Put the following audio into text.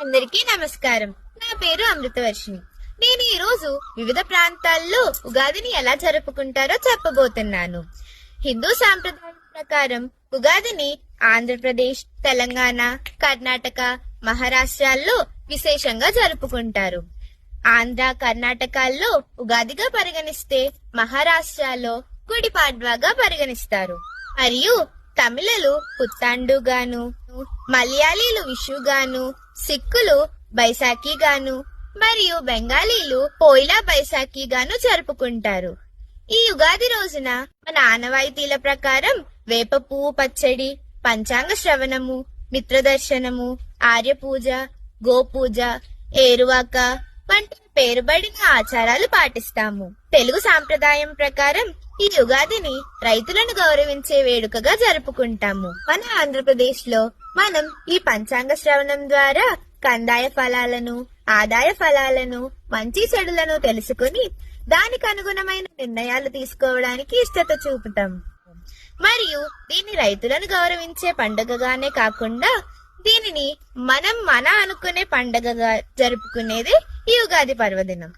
అందరికీ నమస్కారం. నా పేరు అమృతవర్షిణి. నేను ఈ రోజు వివిధ ప్రాంతాల్లో ఉగాదిని ఎలా జరుపుకుంటారో చెప్పబోతున్నాను. హిందూ సాంప్రదాయం ప్రకారం ఉగాదిని ఆంధ్రప్రదేశ్, తెలంగాణ, కర్ణాటక, మహారాష్ట్రాల్లో విశేషంగా జరుపుకుంటారు. ఆంధ్ర, కర్ణాటకల్లో ఉగాదిగా పరిగణిస్తే మహారాష్ట్రలో గుడి పాడ్వాగా పరిగణిస్తారు. మరియు తమిళలు పుత్తాండుగాను, మలయాళీలు విషుగాను, సిక్కులు బైసాఖిగాను మరియు బెంగాలీలు పోయిలా బైసాఖిగాను జరుపుకుంటారు. ఈ ఉగాది రోజున మన ఆనవాయితీల ప్రకారం వేప పువ్వు పచ్చడి, పంచాంగ శ్రవణము, మిత్రదర్శనము, ఆర్యపూజ, గోపూజ, ఏరువాక వంటి పేరుబడిన ఆచారాలు పాటిస్తాము. తెలుగు సాంప్రదాయం ప్రకారం ఈ ఉగాదిని రైతులను గౌరవించే వేడుకగా జరుపుకుంటాము. మన ఆంధ్రప్రదేశ్ లో మనం ఈ పంచాంగ శ్రవణం ద్వారా కందాయ ఫలాలను, ఆదాయ ఫలాలను, మంచి చెడులను తెలుసుకుని దానికి అనుగుణమైన నిర్ణయాలు తీసుకోవడానికి ఇష్టత చూపుతాం. మరియు దీన్ని రైతులను గౌరవించే పండుగగానే కాకుండా దీనిని మనం అనుకునే పండుగగా జరుపుకునేదే ఈ ఉగాది పర్వదినం.